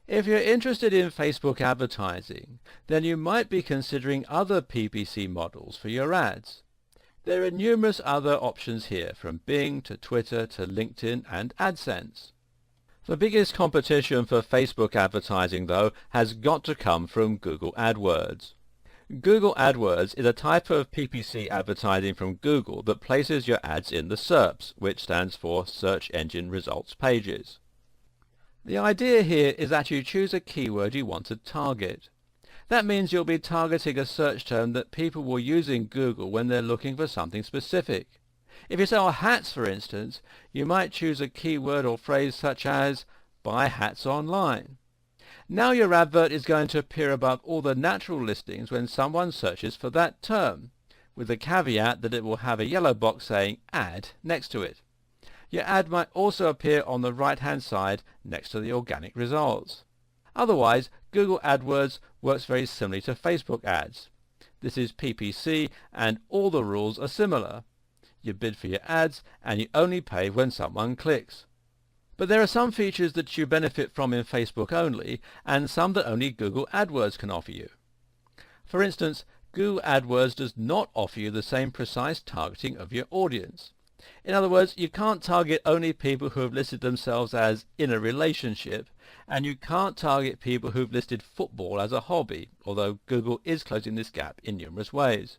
If you're interested in Facebook advertising, then you might be considering other PPC models for your ads. There are numerous other options here, from Bing to Twitter to LinkedIn and AdSense. The biggest competition for Facebook advertising, though, has got to come from Google AdWords. Google AdWords is a type of PPC advertising from Google that places your ads in the SERPs, which stands for Search Engine Results pages. The idea here is that you choose a keyword you want to target. That means you'll be targeting a search term that people will use in Google when they're looking for something specific. If you sell hats, for instance, you might choose a keyword or phrase such as "buy hats online." Now your advert is going to appear above all the natural listings when someone searches for that term, with the caveat that it will have a yellow box saying "Ad" next to it. Your ad might also appear on the right-hand side next to the organic results. Otherwise, Google AdWords works very similarly to Facebook ads. This is PPC and all the rules are similar. You bid for your ads and you only pay when someone clicks. But there are some features that you benefit from in Facebook only, and some that only Google AdWords can offer you. For instance, Google AdWords does not offer you the same precise targeting of your audience. In other words, you can't target only people who have listed themselves as in a relationship, and you can't target people who've listed football as a hobby, although Google is closing this gap in numerous ways.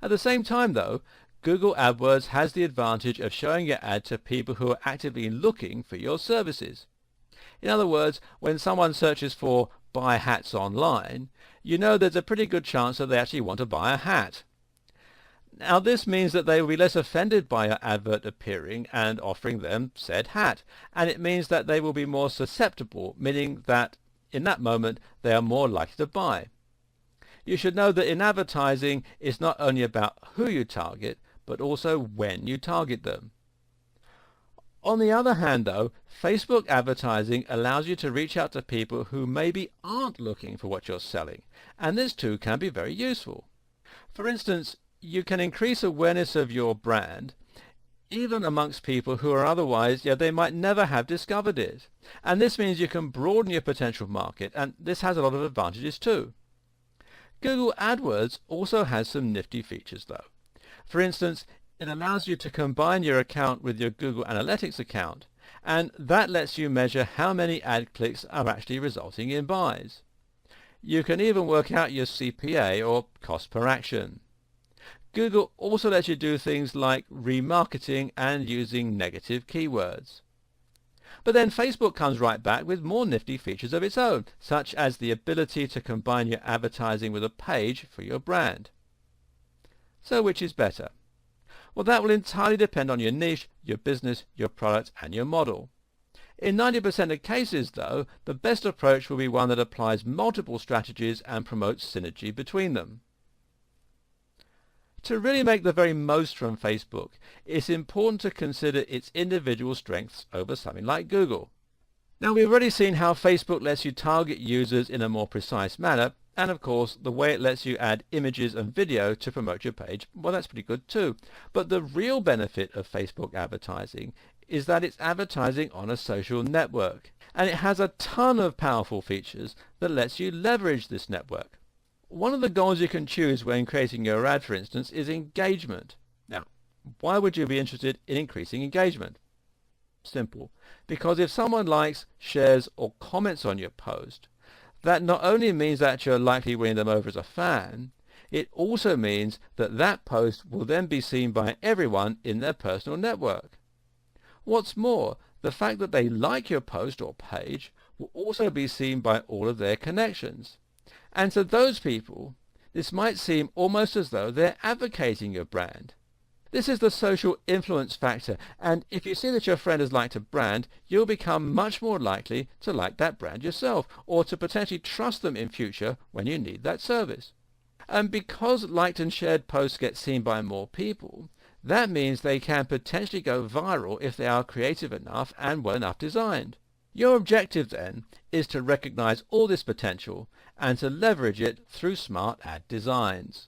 At the same time, though, Google AdWords has the advantage of showing your ad to people who are actively looking for your services. In other words, when someone searches for "buy hats online," you know there's a pretty good chance that they actually want to buy a hat. Now this means that they will be less offended by your advert appearing and offering them said hat, and it means that they will be more susceptible, meaning that in that moment they are more likely to buy. You should know that in advertising it's not only about who you target, but also when you target them. On the other hand, though, Facebook advertising allows you to reach out to people who maybe aren't looking for what you're selling, and this too can be very useful. For instance, you can increase awareness of your brand even amongst people who are otherwise, they might never have discovered it. And this means you can broaden your potential market, and this has a lot of advantages too. Google AdWords also has some nifty features though. For instance, it allows you to combine your account with your Google Analytics account, and that lets you measure how many ad clicks are actually resulting in buys. You can even work out your CPA, or cost per action. Google also lets you do things like remarketing and using negative keywords. But then Facebook comes right back with more nifty features of its own, such as the ability to combine your advertising with a page for your brand. So which is better? Well, that will entirely depend on your niche, your business, your product, and your model. In 90% of cases, though, the best approach will be one that applies multiple strategies and promotes synergy between them. To really make the very most from Facebook, it's important to consider its individual strengths over something like Google. Now, we've already seen how Facebook lets you target users in a more precise manner, and of course the way it lets you add images and video to promote your page, well, that's pretty good too. But the real benefit of Facebook advertising is that it's advertising on a social network, and it has a ton of powerful features that lets you leverage this network. One of the goals you can choose when creating your ad, for instance, is engagement. Now, why would you be interested in increasing engagement? Simple. Because if someone likes, shares, or comments on your post, that not only means that you're likely winning them over as a fan, it also means that that post will then be seen by everyone in their personal network. What's more, the fact that they like your post or page will also be seen by all of their connections. And to those people, this might seem almost as though they're advocating your brand. This is the social influence factor, and if you see that your friend has liked a brand, you'll become much more likely to like that brand yourself, or to potentially trust them in future when you need that service. And because liked and shared posts get seen by more people, that means they can potentially go viral if they are creative enough and well enough designed. Your objective then is to recognize all this potential and to leverage it through smart ad designs.